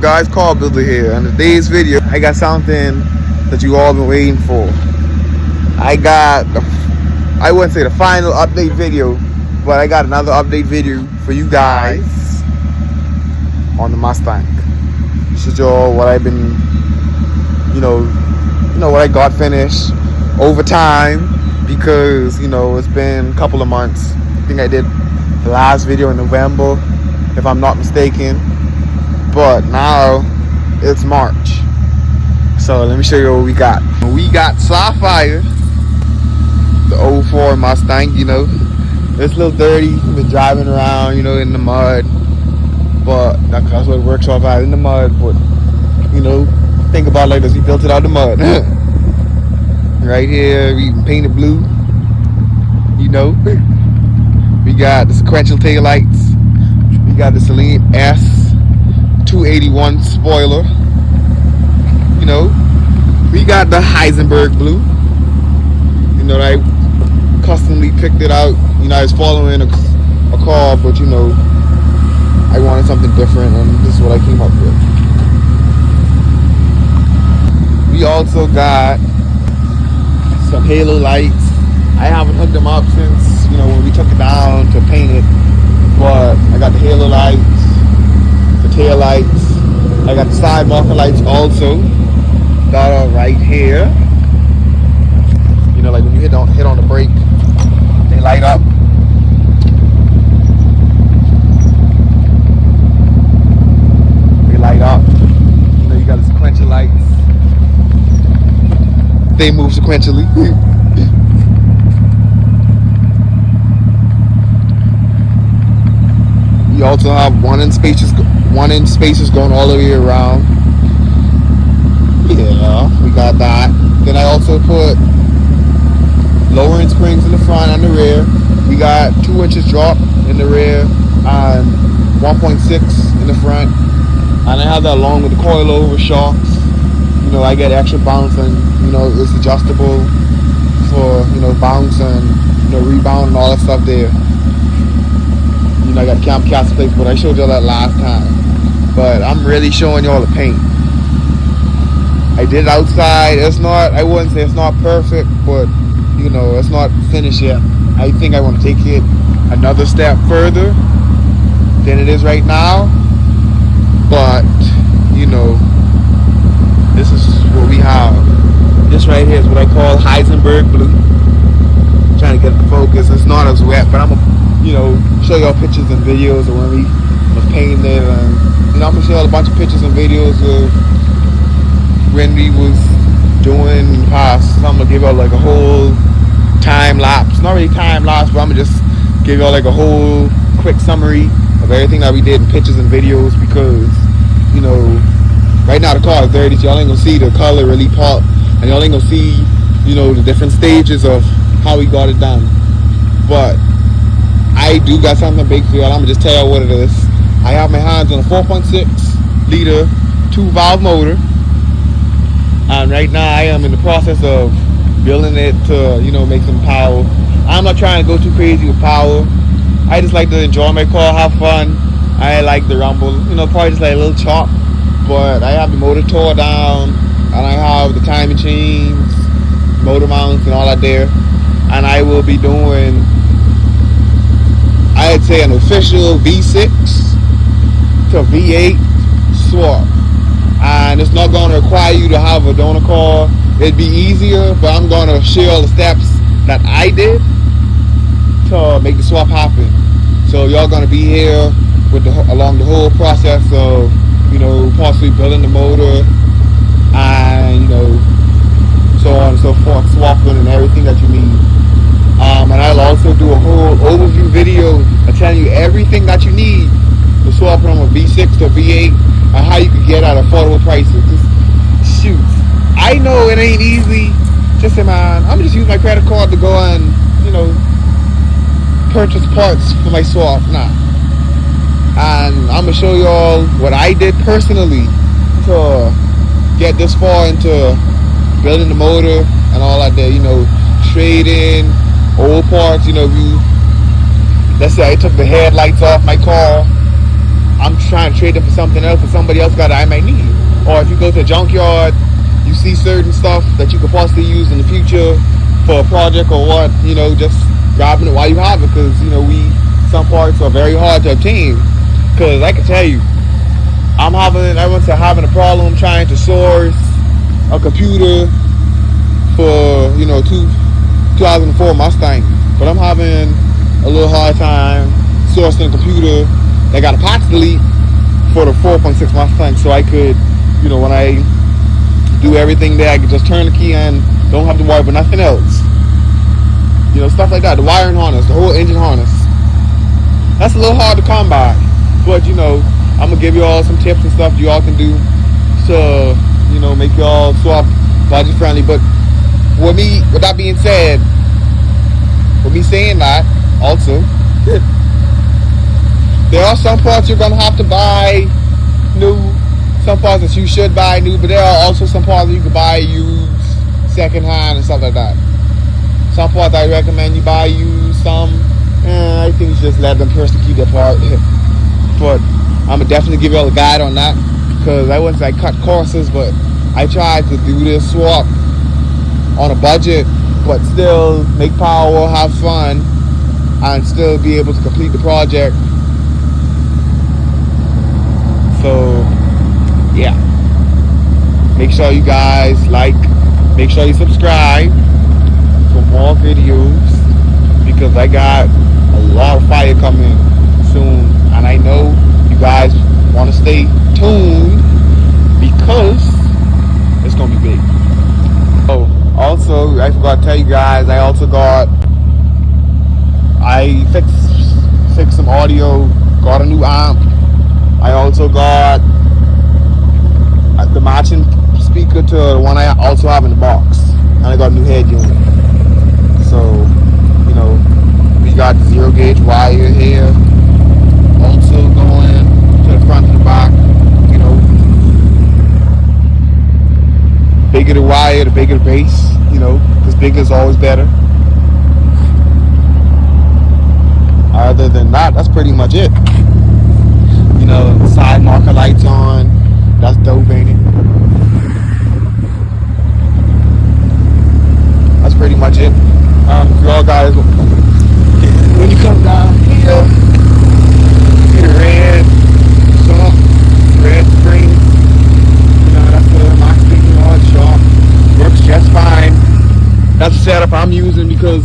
Guys, Car Builder here. In today's video, I got something that you all been waiting for. I got I wouldn't say the final update video, but I got another update video for you guys on the Mustang. This is all what I've been, what I got finished over time, because it's been a couple of months. I think I did the last video in November, if I'm not mistaken. But now it's March, so let me show you what we got. We got Sapphire, the 04 Mustang. It's a little dirty. Been driving around, in the mud, but that's what workshop had, in the mud. But think about it like this: we built it out of the mud. Right here, we painted blue. We got the sequential tail lights. We got the Celine S 281 spoiler. We got the Heisenberg blue. I customly picked it out. I was following a car, but I wanted something different, and this is what I came up with. We also got some halo lights. I haven't hooked them up since when we took it down to paint it, but I got the halo lights, the tail lights. I got the side marker lights also that are right here. Like when you hit on the brake, they light up. They light up. You got the sequential lights. They move sequentially. We also have one-inch spacers going all the way around. Yeah, we got that. Then I also put lowering springs in the front and the rear. We got 2 inches drop in the rear and 1.6 in the front. And I have that along with the coilover shocks. I get extra bounce, and it's adjustable for bounce and rebound and all that stuff there. I got cam cast plate, but I showed y'all that last time. But I'm really showing y'all the paint. I did it outside. I wouldn't say it's not perfect, but it's not finished yet. I think I want to take it another step further than it is right now. But this is what we have. This right here is what I call Heisenberg blue. I'm trying to get the focus. It's not as wet, but I'm gonna show y'all pictures and videos of when we was painting it, and I'm gonna show y'all a bunch of pictures and videos of when we was doing in the past. So I'm gonna give y'all like a whole time lapse. Not really time lapse, but I'm gonna just give y'all like a whole quick summary of everything that we did in pictures and videos, because right now the car is dirty, so y'all ain't gonna see the color really pop, and y'all ain't gonna see the different stages of how we got it done. But I do got something big for y'all. I'm gonna just tell y'all what it is. I have my hands on a 4.6 liter 2-valve motor, and right now I am in the process of building it to make some power. I'm not trying to go too crazy with power. I just like to enjoy my car, have fun. I like the rumble, probably just like a little chop. But I have the motor tore down, and I have the timing chains, motor mounts, and all that there. And I will be doing, I'd say, an official V6 to V8 swap. And it's not going to require you to have a donor car. It'd be easier, but I'm going to share all the steps that I did to make the swap happen. So y'all going to be here with along the whole process of possibly building the motor, and so on and so forth, swapping and everything that you need. And I'll also do a whole overview video telling you everything that you need to swap from a V6 to V8, and how you can get at affordable prices. Just shoot, I know it ain't easy. Just say, man, I'm just using my credit card to go and purchase parts for my swap. Nah. And I'm gonna show y'all what I did personally to get this far into building the motor and all that there. Trading old parts. Let's say I took the headlights off my car I'm trying to trade it for something else that somebody else got that I might need. Or if you go to a junkyard, you see certain stuff that you could possibly use in the future for a project or what, just grabbing it while you have it, because, some parts are very hard to obtain. Because I can tell you, having a problem trying to source a computer for, 2004 Mustang, but I'm having a little hard time sourcing a computer that got a patch delete for the 4.6 Mustang, so I could, when I do everything there, I could just turn the key and don't have to worry about nothing else. Stuff like that. The wiring harness, the whole engine harness. That's a little hard to come by, but I'm gonna give you all some tips and stuff you all can do to, make you all swap budget friendly. But with that being said, with me saying that, also, there are some parts you're gonna have to buy new, some parts that you should buy new, but there are also some parts that you can buy used, second hand, and stuff like that. Some parts I recommend you buy used, some I think you just let them persecute their part. But I'm gonna definitely give y'all a guide on that, because I wouldn't say cut courses, but I tried to do this swap on a budget, but still make power, have fun, and still be able to complete the project. So yeah, make sure you guys make sure you subscribe for more videos, because I got a lot of fire coming soon, and I know you guys want to stay tuned because it's gonna be big. Oh, also, I forgot to tell you guys, I fixed some audio, got a new amp. I also got the matching speaker to the one I also have in the box, and I got a new head unit. So, we got the 0 gauge wire here, also going to the front and the back. Bigger the wire, the bigger the bass, because bigger is always better. Other than that, that's pretty much it. Side marker lights on, that's dope, ain't it? That's pretty much it. Y'all guys, when you come down here, see the red screen. That's the my speaking on shop. Works just fine. That's the setup I'm using, because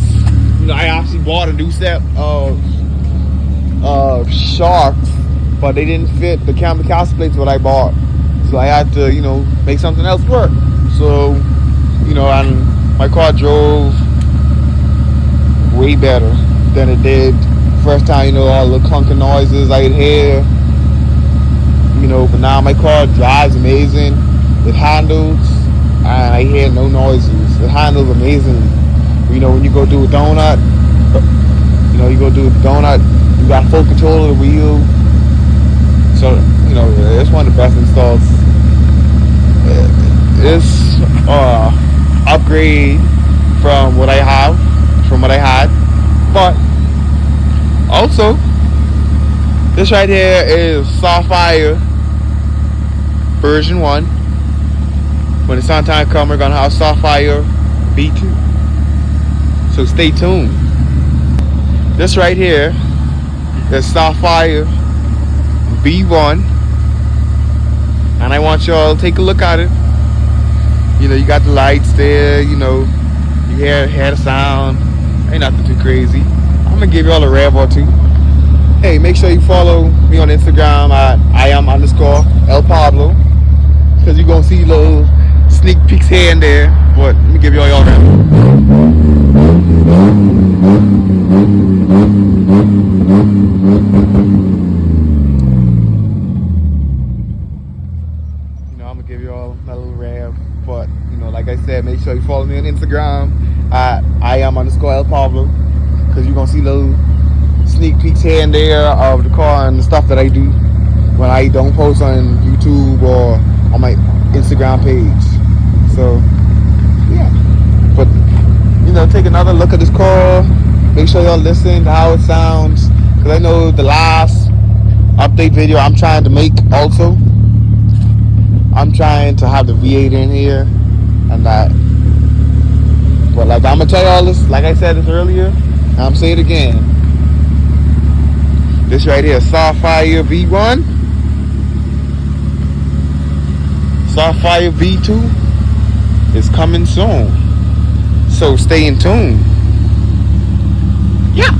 I actually bought a new set of sharks, but they didn't fit the kamikaze plates what I bought, so I had to make something else work. So and my car drove way better than it did first time. All the clunking noises I could hear, but now my car drives amazing. It handles, and I hear no noises. It handles amazingly. When you go do a donut, you got full control of the wheel. So, it's one of the best installs. It's upgrade from what I had. But also, this right here is Sapphire version 1. When the time comes, we're gonna have Sapphire V2. So stay tuned. This right here is Sapphire V1, and I want y'all to take a look at it. You got the lights there, you hear the sound. Ain't nothing too crazy. I'm gonna give y'all a rev or two. Hey, make sure you follow me on Instagram at @IAM_El Pablo, because you're gonna see little sneak peeks here and there. But let me give y'all a rev. I'm gonna give you all a little rev, but like I said, make sure you follow me on Instagram at @IAM_El Pablo, because you're gonna see little sneak peeks here and there of the car and the stuff that I do when I don't post on YouTube or on my Instagram page. So yeah, but take another look at this car. Make sure y'all listen to how it sounds, because I know the last update video I'm trying to make also. I'm trying to have the V8 in here and that. But like I'm gonna tell y'all this, like I said this earlier, and I'm saying it again. This right here, Starfire V1, Starfire V2 is coming soon. So stay in tune. Yeah.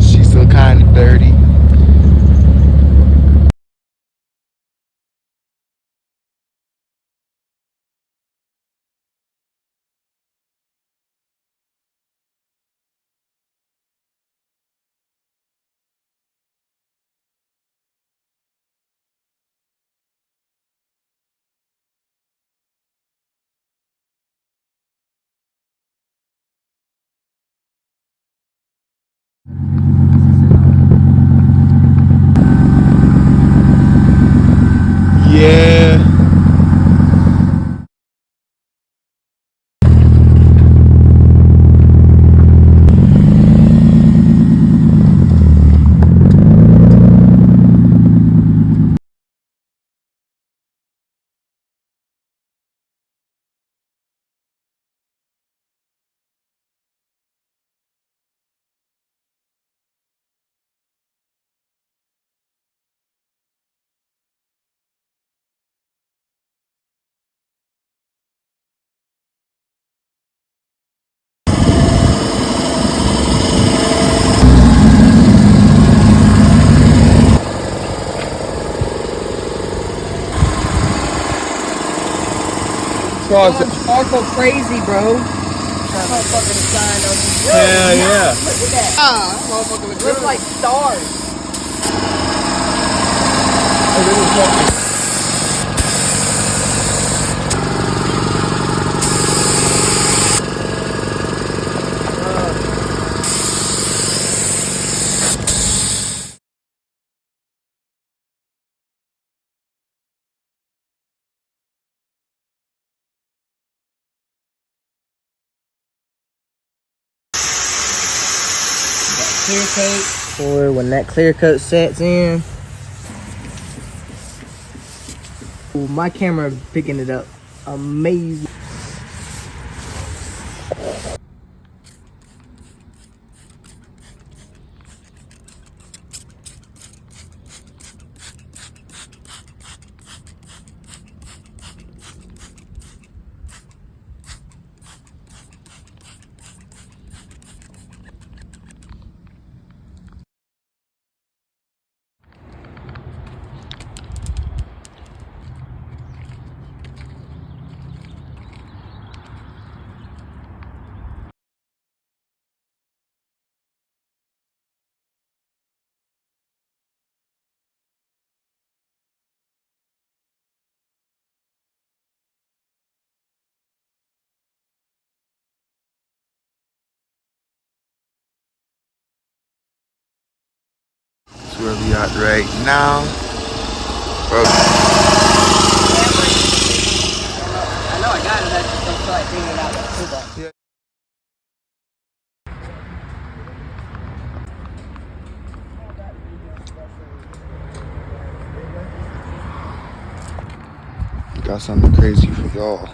She's still kind of dirty. Yeah. Sparkle crazy, bro. Motherfucking shine on you. Yeah, yeah. Look at that. Motherfucker look Looks good. like stars. Oh, this is fucking. Clear coat for when that clear coat sets in. Ooh, my camera picking it up. Amazing. That's where we at right now. Bro. I know I got it. I just don't feel like bringing it out of the toolbox. Yeah. Got something crazy for y'all.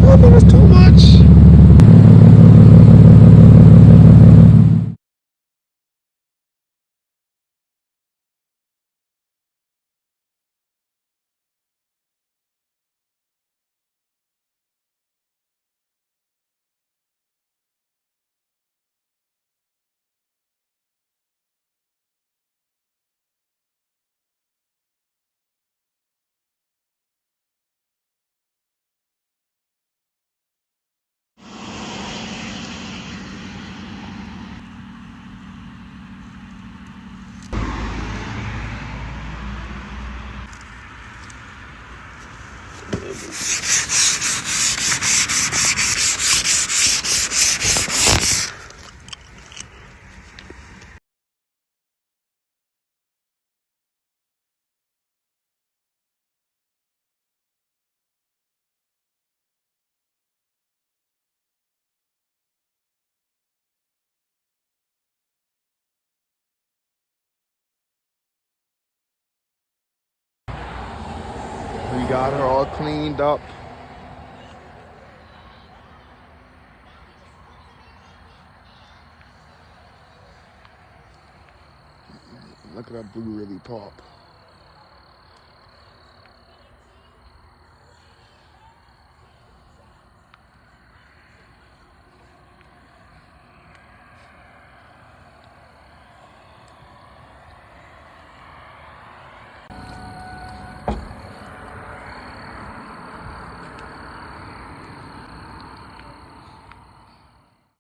Oh, that was too much. got her all cleaned up. Look at that blue really pop.